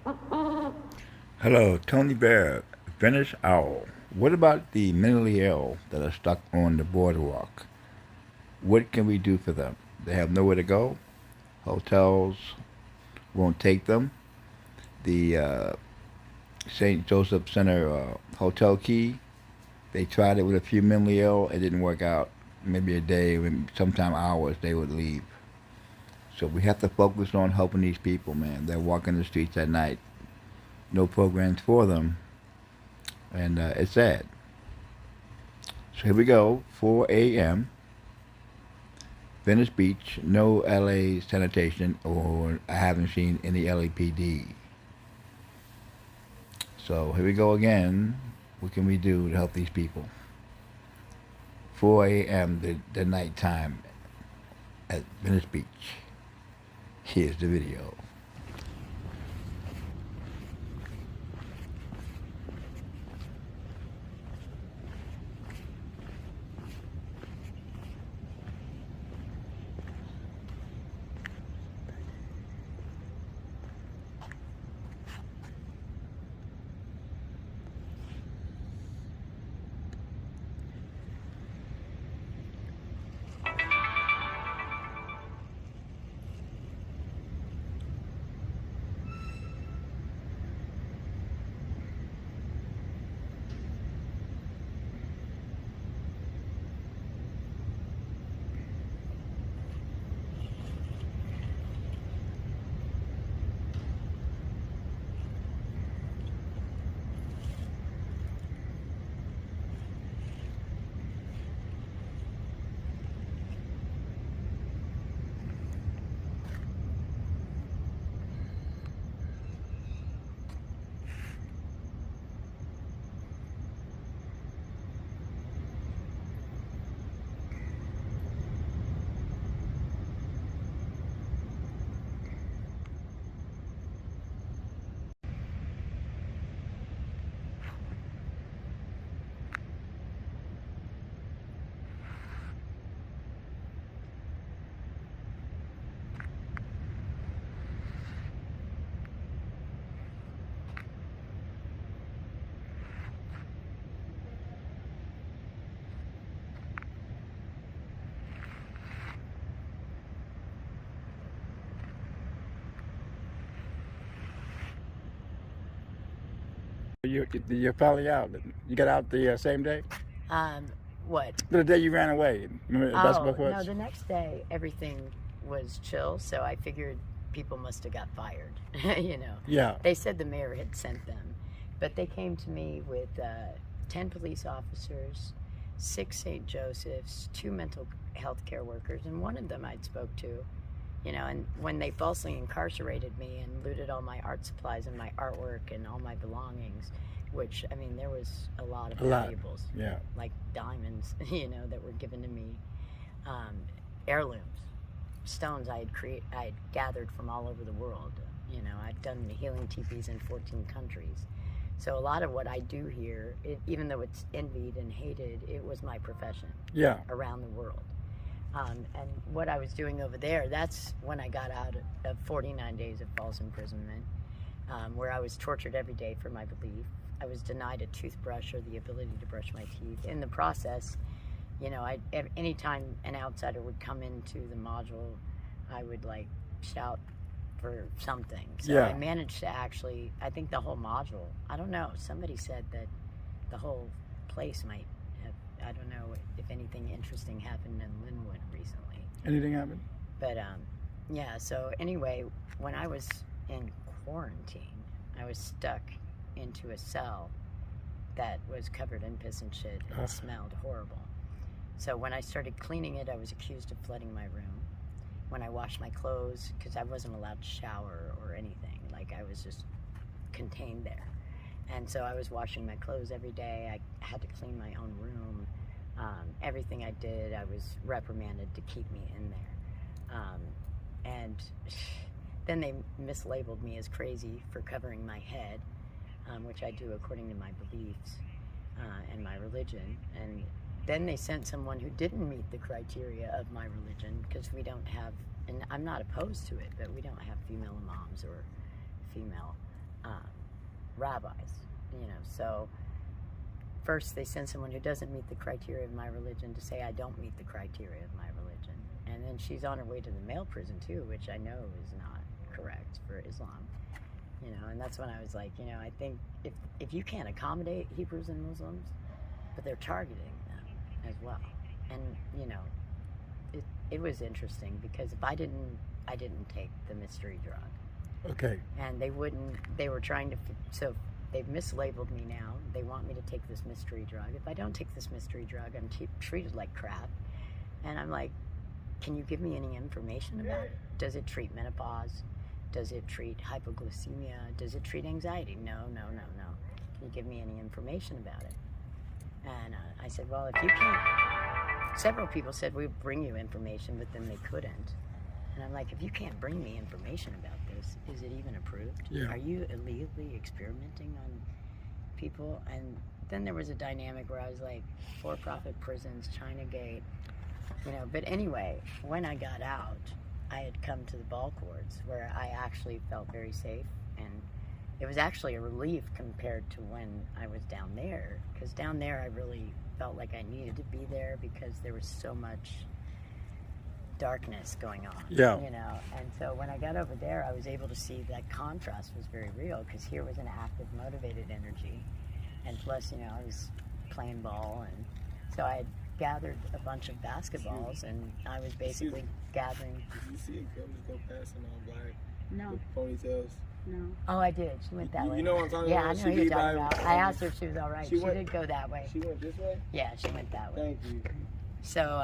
Hello, Tony Bear, Venice Owl. What about the mentally ill that are stuck on the boardwalk? What can we do for them? They have nowhere to go. Hotels won't take them. The St. Joseph Center hotel key, they tried it with a few mentally ill. It didn't work out. Maybe a day, sometime hours, they would leave. So we have to focus on helping these people, man. They're walking the streets at night. No programs for them, and it's sad. So here we go, 4 a.m. Venice Beach, no LA sanitation, or I haven't seen any LAPD. So here we go again. What can we do to help these people? 4 a.m. The night time at Venice Beach. Here's the video. You're finally out. You got out the same day? Um, what? The day you ran away. Remember the basketball Oh, courts? no, the next day everything was chill, so I figured people must have got fired. you know. Yeah. They said the mayor had sent them, but they came to me with 10 police officers, 6 St. Joseph's, 2 mental health care workers, and one of them I'd spoke to. And when they falsely incarcerated me and looted all my art supplies and my artwork and all my belongings, which, I mean, there was a lot of valuables, Yeah. like diamonds, that were given to me, um, heirlooms, stones I had gathered from all over the world. I've done the healing teepees in 14 countries. So a lot of what I do here, even though it's envied and hated, it was my profession. Yeah. Around the world. And what I was doing over there, that's when I got out of 49 days of false imprisonment, where I was tortured every day for my belief. I was denied a toothbrush or the ability to brush my teeth. In the process, anytime an outsider would come into the module, I would shout for something. So Yeah. I managed to actually, I think the whole module, I don't know, somebody said that the whole place might have, I don't know if anything interesting happened in Linwood recently. Anything happened? But yeah, so anyway, when I was in quarantine, I was stuck into a cell that was covered in piss and shit and smelled horrible. So when I started cleaning it, I was accused of flooding my room. When I washed my clothes, because I wasn't allowed to shower or anything, I was just contained there. And so I was washing my clothes every day. I had to clean my own room. Everything I did, I was reprimanded to keep me in there. And then they mislabeled me as crazy for covering my head, which I do according to my beliefs and my religion. And then they sent someone who didn't meet the criteria of my religion, because we don't have, and I'm not opposed to it, but we don't have female imams or female um, rabbis, so first they send someone who doesn't meet the criteria of my religion to say I don't meet the criteria of my religion, and then she's on her way to the male prison too, which I know is not correct for Islam, and that's when I was like, I think if you can't accommodate Hebrews and Muslims, but they're targeting them as well, and it was interesting because if I didn't take the mystery drug. Okay. And they were trying to, so they've mislabeled me now. They want me to take this mystery drug. If I don't take this mystery drug, I'm treated like crap. And I'm like, can you give me any information about it? Does it treat menopause? Does it treat hypoglycemia? Does it treat anxiety? No. Can you give me any information about it? And I said, well, if you can't, several people said, we'll bring you information, but then they couldn't. And I'm like, if you can't bring me information about this, is it even approved? Yeah. Are you illegally experimenting on people? And then there was a dynamic where I was like, for-profit prisons, China Gate, But anyway, when I got out, I had come to the ball courts where I actually felt very safe. And it was actually a relief compared to when I was down there. Because down there, I really felt like I needed to be there because there was so much darkness going on. Yeah. And so when I got over there, I was able to see that contrast was very real because here was an active, motivated energy. And plus, I was playing ball. And so I had gathered a bunch of basketballs and I was basically gathering. Did you see girls go past in all black? No. With ponytails? No. Oh, I did. She went that way. You know what I'm talking yeah, about? I know who you're talking about. I asked her if she was all right. She went, did go that way. She went this way? Yeah, she went that way. Thank you. So,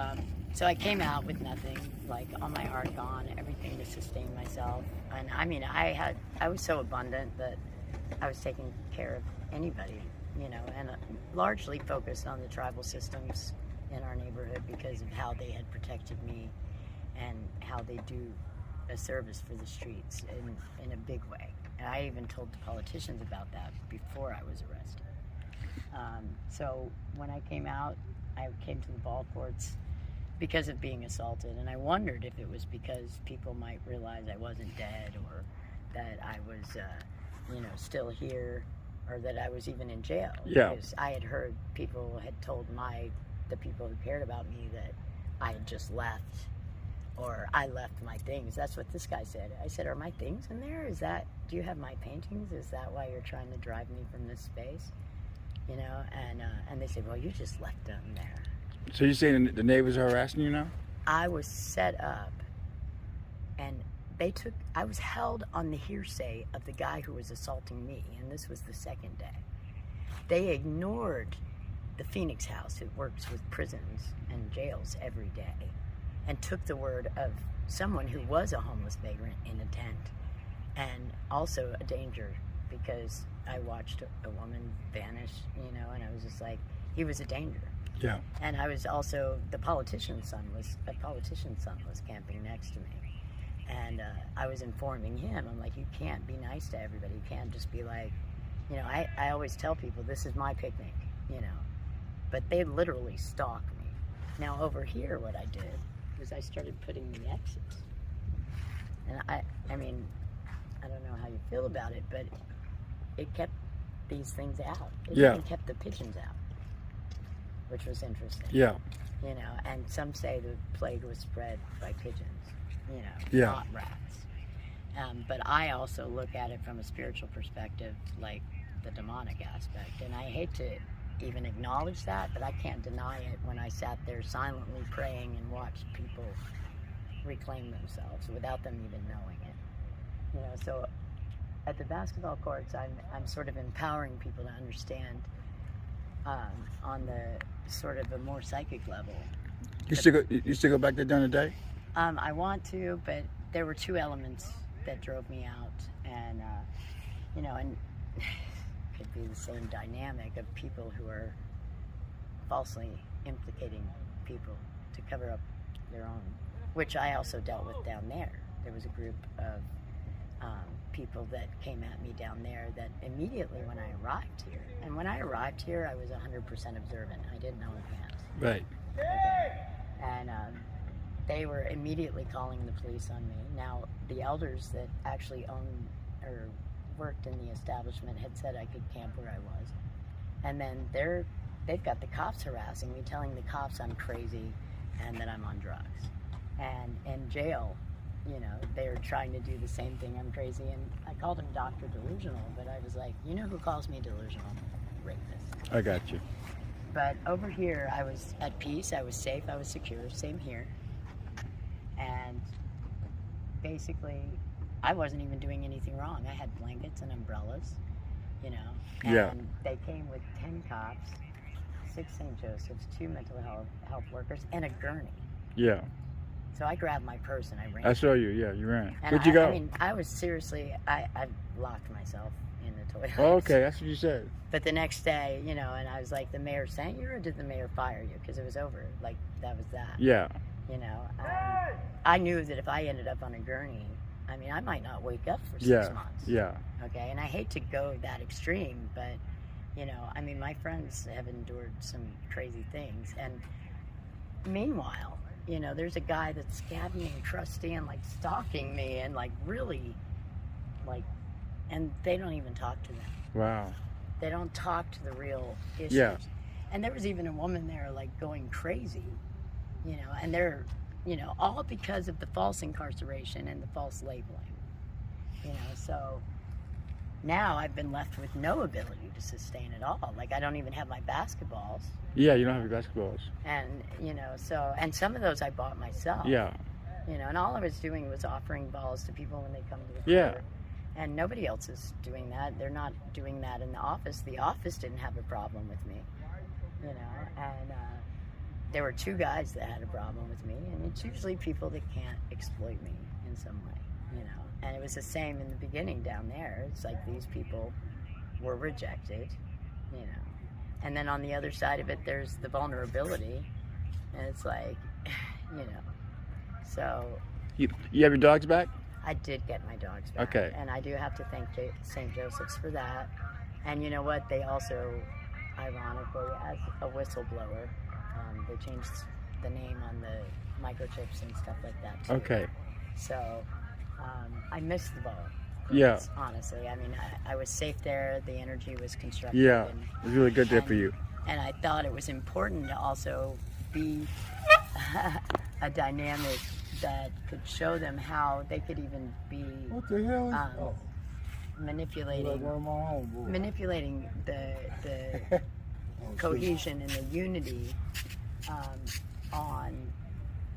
so I came out with nothing, like all my art gone, everything to sustain myself. And I mean, I was so abundant that I was taking care of anybody, and largely focused on the tribal systems in our neighborhood because of how they had protected me and how they do a service for the streets in a big way. And I even told the politicians about that before I was arrested. So when I came out, I came to the ball courts because of being assaulted, and I wondered if it was because people might realize I wasn't dead or that I was, still here or that I was even in jail. Yeah. Because I had heard people had told the people who cared about me that I had just left or I left my things. That's what this guy said. I said, are my things in there? Do you have my paintings? Is that why you're trying to drive me from this space? And they said, well, you just left them there. So you're saying the neighbors are harassing you now? I was set up and I was held on the hearsay of the guy who was assaulting me, and this was the second day. They ignored the Phoenix House, who works with prisons and jails every day, and took the word of someone who was a homeless vagrant in a tent, and also a danger because I watched a woman vanish, and I was just like, he was a danger. Yeah. And I was also, a politician's son was camping next to me. And I was informing him, I'm like, you can't be nice to everybody. You can't just be like, I always tell people, this is my picnic, But they literally stalk me. Now over here, what I did was I started putting the exits. And I mean, I don't know how you feel about it, but it kept these things out. It Yeah. even kept the pigeons out, which was interesting. Yeah. And some say the plague was spread by pigeons, Yeah. not rats. But I also look at it from a spiritual perspective, like the demonic aspect. And I hate to even acknowledge that, but I can't deny it when I sat there silently praying and watched people reclaim themselves without them even knowing it. So at the basketball courts, I'm sort of empowering people to understand on the sort of a more psychic level. You still go back there during the day? I want to, but there were two elements that drove me out, and and could be the same dynamic of people who are falsely implicating people to cover up their own, which I also dealt with down there. There was a group of people that came at me down there that immediately when I arrived here, and when I arrived here, I was 100% observant. I didn't know advance. Right. Okay. And they were immediately calling the police on me. Now, the elders that actually own or worked in the establishment had said I could camp where I was. And then they've got the cops harassing me, telling the cops I'm crazy and that I'm on drugs. And in jail, you know, they're trying to do the same thing. I'm crazy. And I called him Dr. Delusional, but I was like, you know who calls me delusional? Rapist. I got you. But over here, I was at peace, I was safe, I was secure, same here. And basically, I wasn't even doing anything wrong. I had blankets and umbrellas, you know. And Yeah. they came with 10 cops, 6 St. Joseph's, 2 mental health workers, and a gurney. Yeah. So I grabbed my purse and I ran. I saw you. Yeah, you ran. And Where'd you go? I mean, I was seriously, I locked myself in the toilet. Oh, okay, that's what you said. But the next day, you know, and I was like, the mayor sent you or did the mayor fire you? Because it was over. Like, that was that. Yeah. You know, I knew that if I ended up on a gurney, I mean, I might not wake up for 6 Yeah. months. Yeah. Okay, and I hate to go that extreme, but, you know, I mean, my friends have endured some crazy things. And meanwhile, you know, there's a guy that's scabbing and crusty and, like, stalking me and, like, really, like, and they don't even talk to them. Wow. They don't talk to the real issues. Yeah. And there was even a woman there, like, going crazy, you know, and they're, you know, all because of the false incarceration and the false labeling, you know. So now I've been left with no ability to sustain it all. Like, I don't even have my basketballs. Yeah, you don't have your basketballs. And, you know, so, and some of those I bought myself. Yeah. You know, and all I was doing was offering balls to people when they come to the Yeah. court. And nobody else is doing that. They're not doing that in the office. The office didn't have a problem with me, you know. And there were 2 guys that had a problem with me. And it's usually people that can't exploit me in some way, you know. And it was the same in the beginning down there. It's like these people were rejected, you know. And then on the other side of it, there's the vulnerability. And it's like, you know. So You have your dogs back? I did get my dogs back. Okay. And I do have to thank St. Joseph's for that. And you know what? They also, ironically, as a whistleblower, they changed the name on the microchips and stuff like that too. Okay. So I missed the ball. Yeah. Honestly, I mean, I was safe there. The energy was constructive. Yeah. And, It was really good there for you. and I thought it was important to also be a dynamic that could show them how they could even be What the hell is manipulating one of my homeboys. manipulating the cohesion and the unity on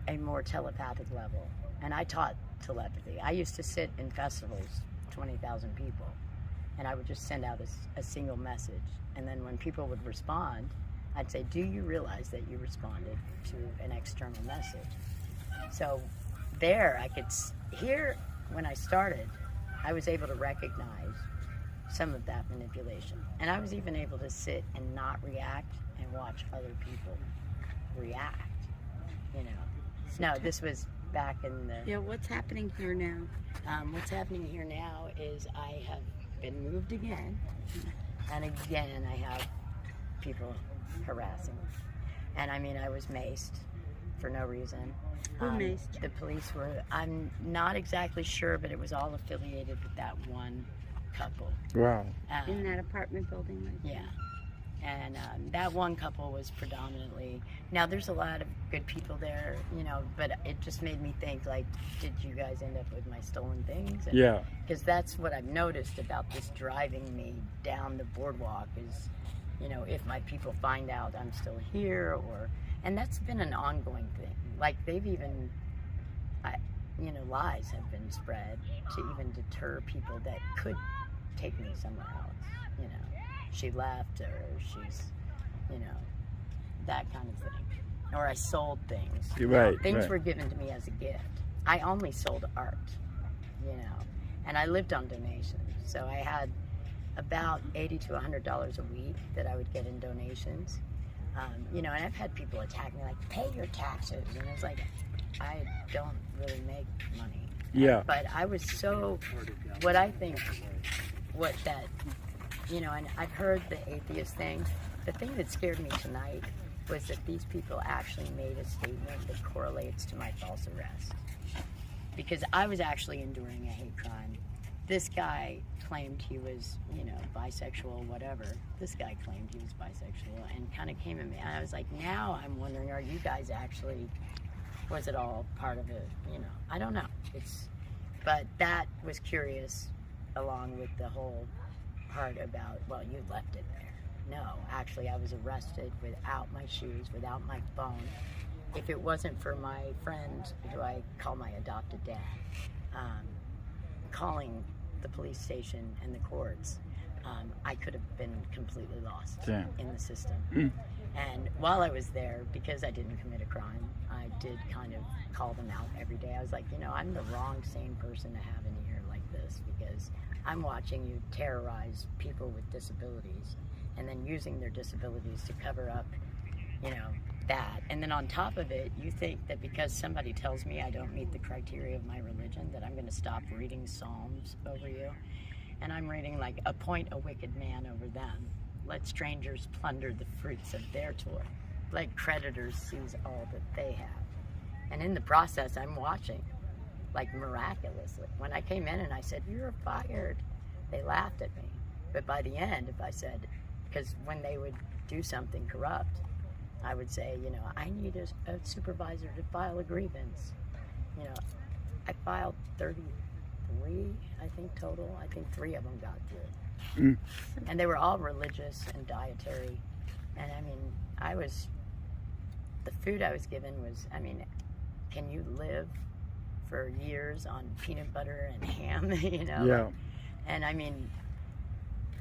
a more telepathic level. And I taught telepathy. I used to sit in festivals, 20,000 people, and I would just send out a single message. And then when people would respond, I'd say, do you realize that you responded to an external message? So there I could hear, when I started, I was able to recognize some of that manipulation. And I was even able to sit and not react and watch other people react, you know. No, this was back in the... Yeah, what's happening here now? What's happening here now is I have been moved again, and again I have people harassing me. And I mean, I was maced for no reason. Who maced you? The police were, I'm not exactly sure, but it was all affiliated with that one couple. Wow. In that apartment building? Right there? Yeah. And that one couple was predominantly, now there's a lot of good people there, you know, but it just made me think, like, did you guys end up with my stolen things? And, Yeah. because that's what I've noticed about this driving me down the boardwalk is, you know, if my people find out I'm still here, or, and that's been an ongoing thing. Like, they've even, you know, lies have been spread to even deter people that could take me somewhere else, you know. She left, or she's, you know, that kind of thing. Or I sold things. You're right, Things right. were given to me as a gift. I only sold art, you know, and I lived on donations. So I had about $80 to $100 a week that I would get in donations. You know, and I've had people attack me like, pay your taxes. And I was like, I don't really make money. Yeah. But I was so, what I think, what that, you know, and I've heard the atheist thing. The thing that scared me tonight was that these people actually made a statement that correlates to my false arrest. Because I was actually enduring a hate crime, this guy claimed he was, you know, bisexual, whatever. This guy claimed he was bisexual and kind of came at me. And I was like, now I'm wondering, are you guys actually, was it all part of it? You know, I don't know. But that was curious, along with the whole part about, well, you left it there. No, actually, I was arrested without my shoes, without my phone. If it wasn't for my friend, who I call my adopted dad, calling the police station and the courts, I could have been completely lost in the system. And while I was there, because I didn't commit a crime, I did kind of call them out every day. I was like, you know, I'm the wrong sane person to have in here like this, because I'm watching you terrorize people with disabilities and then using their disabilities to cover up, you know, that. And then on top of it, you think that because somebody tells me I don't meet the criteria of my religion, that I'm going to stop reading Psalms over you. And I'm reading like, appoint a wicked man over them. Let strangers plunder the fruits of their toil. Let creditors seize all that they have. And in the process, I'm watching, like miraculously. When I came in and I said, you're fired, they laughed at me. But by the end, if I said, because when they would do something corrupt, I would say, you know, I need a supervisor to file a grievance. You know, I filed 33, I think, total. I think 3 of them got through. And they were all religious and dietary. And I mean, the food I was given was, I mean, can you live for years on peanut butter and ham, you know? Yeah. And I mean,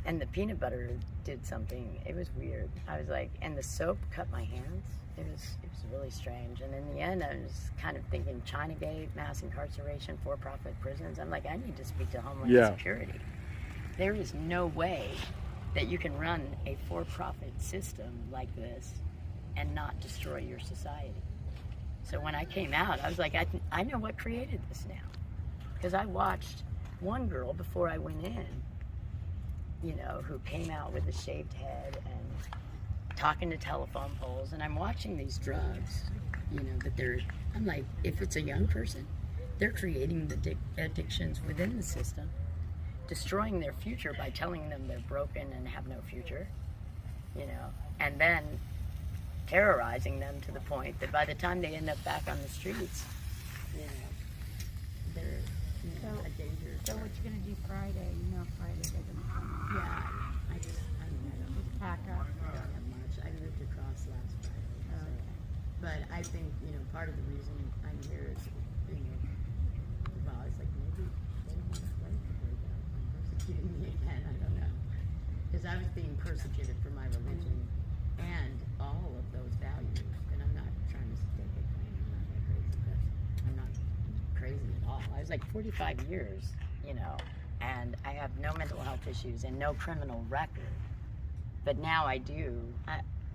and the peanut butter did something, it was weird. I was like, and the soap cut my hands. It was really strange. And in the end, I was kind of thinking Chinagate, mass incarceration, for-profit prisons. I'm like, I need to speak to Homeland Security. There is no way that you can run a for-profit system like this and not destroy your society. So when I came out, I was like, I know what created this now. Because I watched one girl before I went in, you know, who came out with a shaved head and talking to telephone poles, and I'm watching these drugs, you know, that I'm like, if it's a young person, they're creating the addictions within the system, destroying their future by telling them they're broken and have no future, you know, and then terrorizing them to the point that by the time they end up back on the streets, you know, they're a danger. So what you gonna do Friday? You know Friday they're gonna come. Yeah, I don't know. Just pack up. I don't have much. I moved across last Friday. So. Okay. But I think, you know, part of the reason I'm here is, you know, well, it's like maybe they don't want to play the break out on persecuting me again. I don't know. Because I was being persecuted for my religion and all of those values. And I'm not trying to stake a claim. I'm not that crazy, but I'm not crazy at all. I was like 45 years, you know, and I have no mental health issues and no criminal record. But now I do,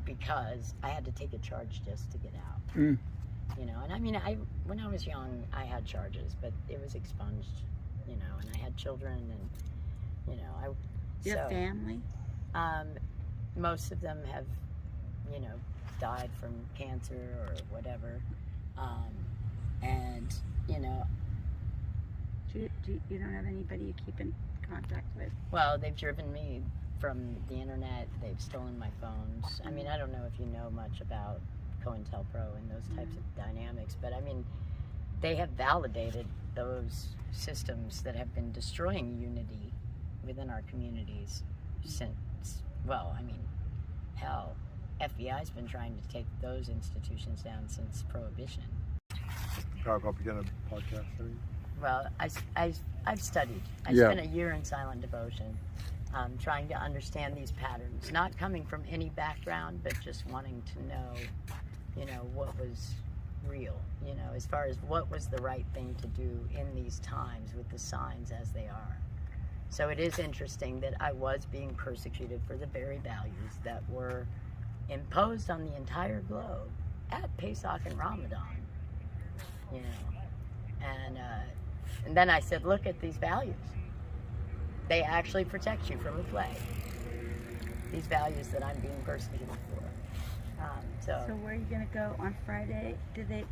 because I had to take a charge just to get out. You know, and I mean, when I was young, I had charges, but it was expunged, you know, and I had children, and, you know, Your family? Most of them have, you know, died from cancer or whatever. And, you know, You don't have anybody you keep in contact with? well, they've driven me from the internet. They've stolen my phones. I mean, I don't know if you know much about COINTELPRO and those types of dynamics, but I mean, they have validated those systems that have been destroying unity within our communities since, well, I mean, hell, FBI's been trying to take those institutions down since Prohibition. Power up again a podcast. Well, I've studied. I spent a year in silent devotion, trying to understand these patterns, not coming from any background, but just wanting to know, you know, what was real, you know, as far as what was the right thing to do in these times with the signs as they are. So it is interesting that I was being persecuted for the very values that were imposed on the entire globe at Pesach and Ramadan, you know. And then I said, look at these values. They actually protect you from a plague. These values that I'm being persecuted for. So where are you gonna go on Friday? Did they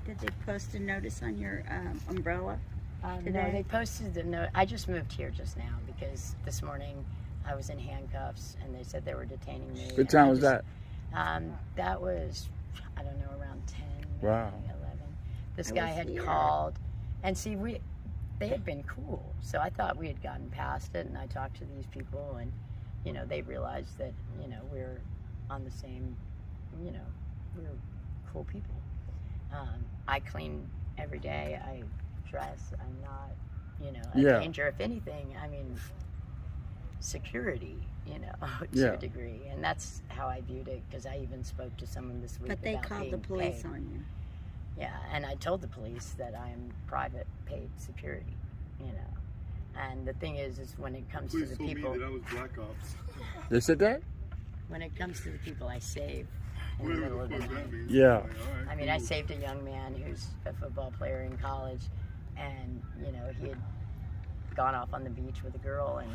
post a notice on your umbrella? No, today? they posted the note. I just moved here just now because this morning I was in handcuffs and they said they were detaining me. What time was that? That was, I don't know, around 10, maybe Wow. 11. This I guy was had here. called, and see, they had been cool, so I thought we had gotten past it, and I talked to these people, and, you know, they realized that, you know, we're on the same, you know, we're cool people. I clean every day, I dress, I'm not, you know, a Yeah. danger. If anything, I mean, security, you know, to Yeah. a degree. And that's how I viewed it, because I even spoke to someone this week But they about called the being police paid. on you. Yeah, and I told the police that I am private paid security, you know. And the thing is when it comes to Police the told people, me that I was Black Ops. They said that? when it comes to the people I save in the Whatever middle the of the fuck that night. means. Yeah. Like, all right, I mean, I cool. saved a young man who's a football player in college, and, you know, he had gone off on the beach with a girl, and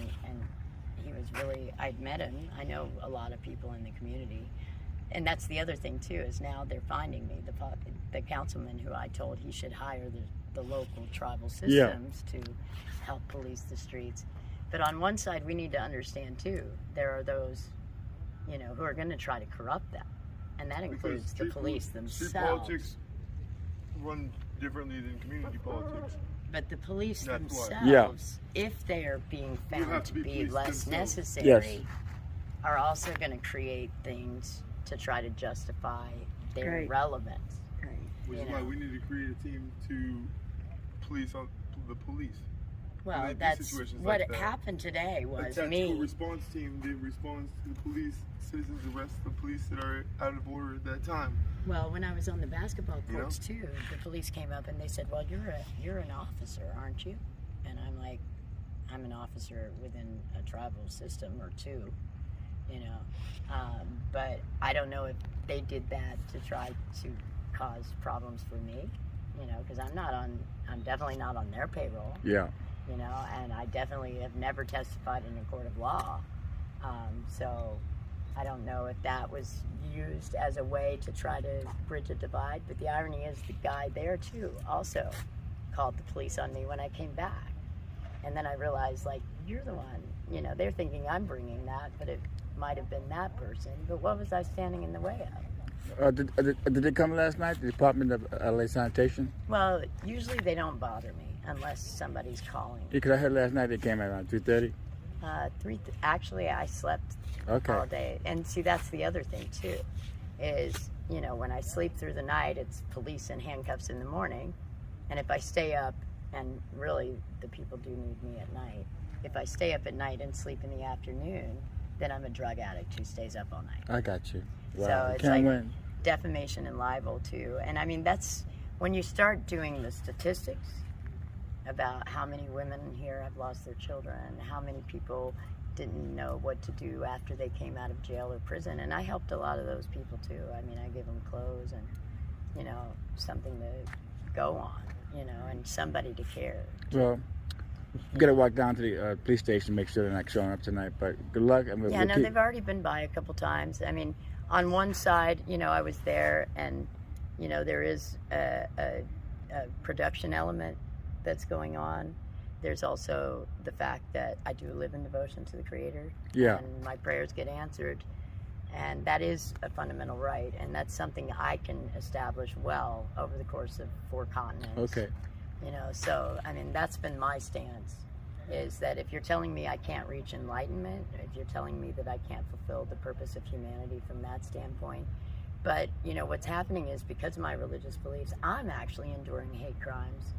he was really, I'd met him. I know a lot of people in the community. And that's the other thing, too, is now they're finding me. The councilman who I told he should hire the local tribal systems to help police the streets. But on one side, we need to understand, too, there are those, you know, who are going to try to corrupt that. And that includes the Street police Street themselves. politics run differently than community politics. But the police That's why. themselves, if they are being You found have to to be be police less themselves. necessary, Yes. are also going to create things to try to justify their Right. relevance. Right. Which You is why know. we need to create a team to police on the police. Well, Like these that's situations what like that. happened today A was tactical me. response team that responds to the police, citizens arrest the police that are out of order at that time. Well, when I was on the basketball You know? courts too, the police came up and they said, "Well, you're an officer, aren't you?" And I'm like, "I'm an officer within a tribal system or two, you know." But I don't know if they did that to try to cause problems for me, you know, because I'm definitely not on their payroll. Yeah. You know, and I definitely have never testified in a court of law. So I don't know if that was used as a way to try to bridge a divide. But the irony is the guy there, too, also called the police on me when I came back. And then I realized, like, you're the one. You know, they're thinking I'm bringing that, but it might have been that person. But what was I standing in the way of? Did they come last night, the Department of LA Sanitation? Well, usually they don't bother me unless somebody's calling. Because I heard last night they came at around 2:30. Actually, I slept Okay. all day. And see, that's the other thing, too, is, you know, when I sleep through the night, it's police in handcuffs in the morning. And if I stay up, and really the people do need me at night, if I stay up at night and sleep in the afternoon, then I'm a drug addict who stays up all night. I got you. Wow. So it's Can't like win. defamation and libel, too. And I mean, that's when you start doing the statistics about how many women here have lost their children, how many people didn't know what to do after they came out of jail or prison. And I helped a lot of those people, too. I mean, I gave them clothes and, you know, something to go on, you know, and somebody to care. Well, we got to walk down to the police station, make sure they're not showing up tonight. But good luck. And Yeah, no, they've already been by a couple times. I mean, on one side, you know, I was there, and, you know, there is a production element that's going on. There's also the fact that I do live in devotion to the Creator. Yeah. And my prayers get answered. And that is a fundamental right. And that's something I can establish well over the course of 4 continents. Okay. You know, so, I mean, that's been my stance, is that if you're telling me I can't reach enlightenment, if you're telling me that I can't fulfill the purpose of humanity from that standpoint, but, you know, what's happening is because of my religious beliefs, I'm actually enduring hate crimes.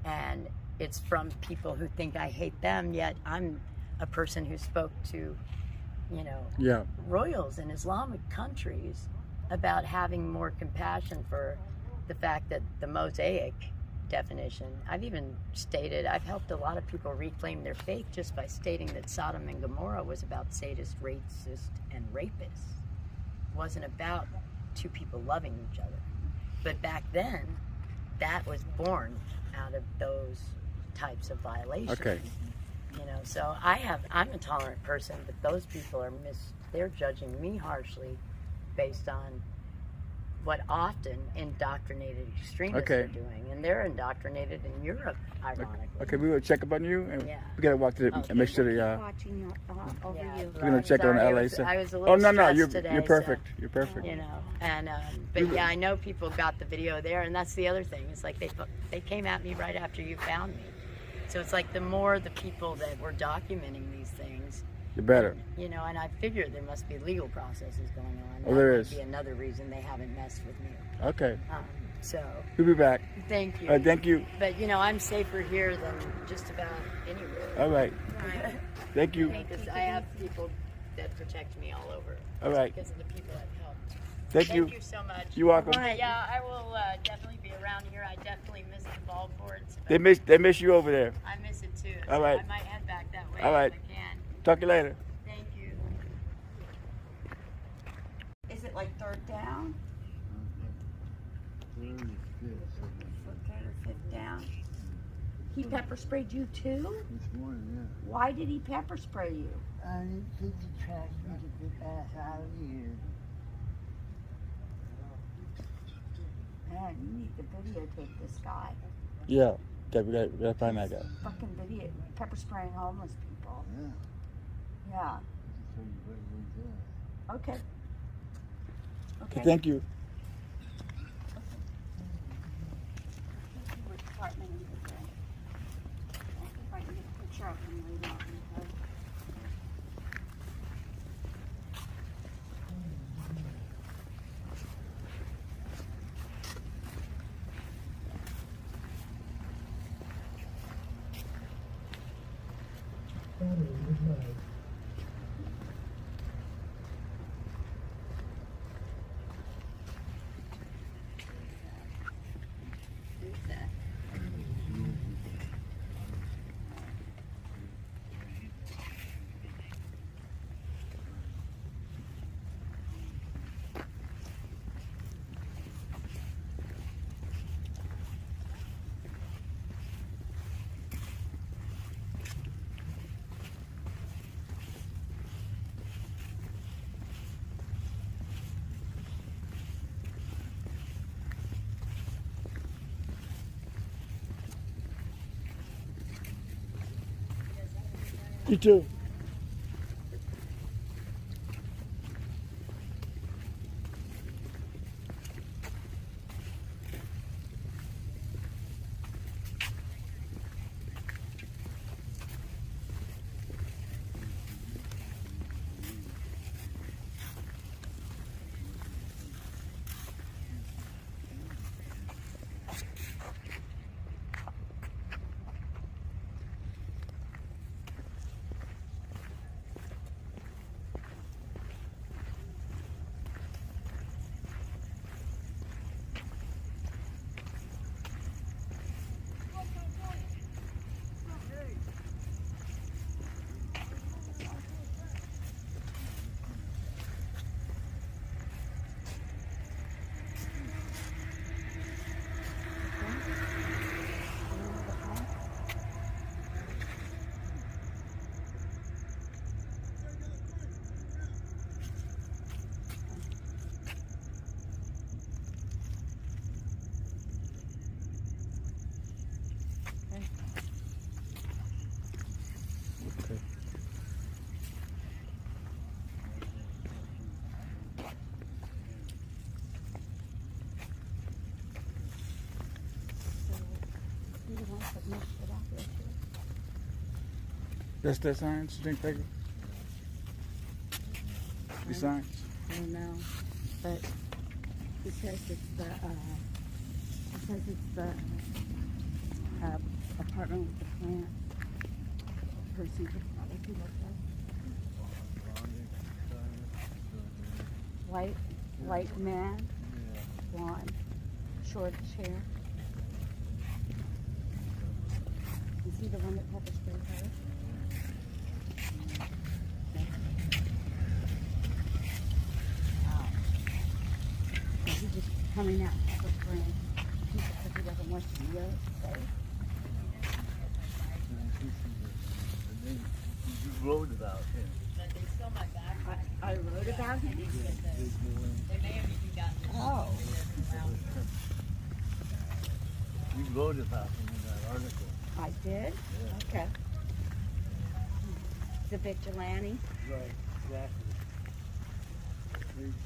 And it's from people who think I hate them, yet I'm a person who spoke to, you know, Yeah. royals in Islamic countries about having more compassion for the fact that the Mosaic definition, I've even stated, I've helped a lot of people reclaim their faith just by stating that Sodom and Gomorrah was about sadists, racists, and rapists. It wasn't about 2 people loving each other. But back then, that was born out of those types of violations. Okay. You know, so I'm a tolerant person, but those people are they're judging me harshly based on what often indoctrinated extremists Okay. are doing, and they're indoctrinated in Europe, ironically. Okay, we will check up on you, and Yeah. we gotta walk to the, Okay. and make sure that Watching you, over Yeah, you. we're gonna check on sorry, the I LA was- stuff. I was a Oh little no, stressed you're today, you're so, perfect. You're perfect. you know, and but yeah, I know people got the video there, and that's the other thing. It's like they came at me right after you found me, so it's like the more the people that were documenting these things, You're better. you know, and I figure there must be legal processes going on. Oh, That there might is. be another reason they haven't messed with me. Okay, So we'll be back. thank you. Thank you. But you know, I'm safer here than just about anywhere. All right. Thank you. Because I have people that protect me all over. All right. Because of the people that help. Thank Thank you. you so much. You're welcome. Yeah, I will definitely be around here. I definitely miss the ball courts. They miss you over there. I miss it too. All right. I might head back that way All right. if I can. Talk to you later. Thank you. Is it like third down? Third or fifth down? He pepper sprayed you too? This morning, yeah. Why did he pepper spray you? I need to detract me to get ass out of here. Man, you need to videotape this guy. Yeah. Okay, we gotta find that guy. Fucking video, pepper spraying homeless people. Yeah. Yeah. I'll show you what we did. Okay. Okay. Thank you. What department is it in? If I can get a picture of him later on, okay? Who's that? You too. You the ones that mixed it up here too. That's the signs, you think, Peggy? The signs? I don't know, but he says it's the, apartment with the plant. Person could probably be like that. White man, blonde, short hair. Is he the one that pepper sprayed her? Is he just coming out pepper spraying? Because he doesn't want you to know it, You just wrote about him. But they stole my backpack. I wrote about him. Oh, You wrote about him in that article. I did? Okay. The vigilante. Right, exactly.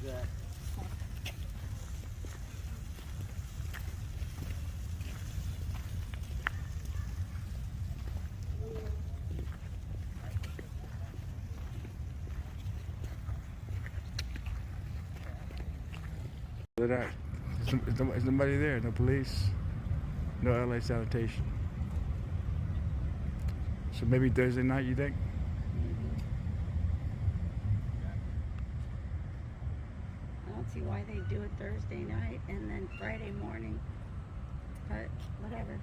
Exactly. Look at that. There's nobody there. No police. No LA sanitation. So maybe Thursday night, you think? I don't see why they do it Thursday night and then Friday morning, but whatever.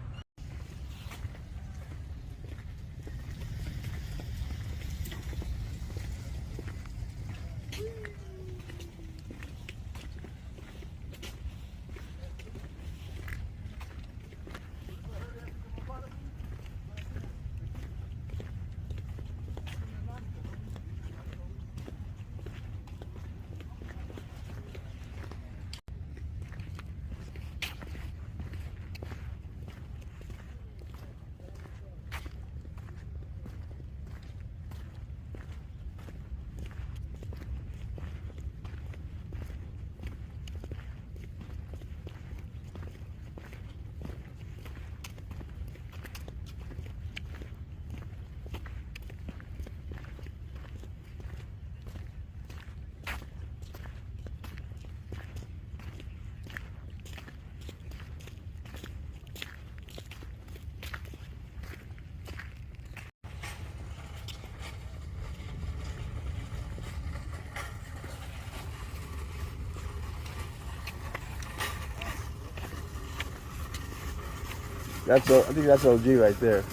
I think that's OG right there.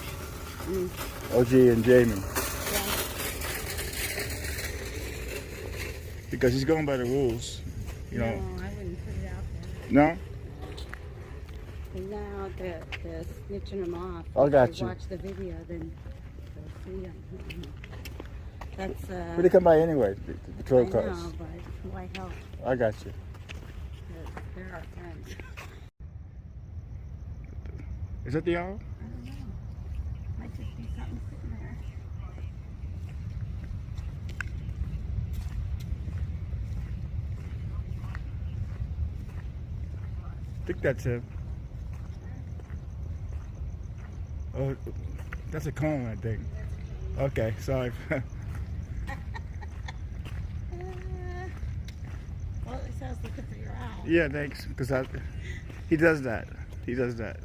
OG and Jamie. Because he's going by the rules. You know. No, I wouldn't put it out there. No? And now they're snitching them off. I got If you. they watch the video, then they'll see them. That's But they come by anyway, the patrol I cars. know, but why help? I got you. They're our friends. Is that the owl? I don't know. Might just be something sitting there. I think that's him. Oh, that's a cone, I think. Okay, sorry. Well, at least I was looking for your owl. Yeah, thanks. Because he does that. He does that.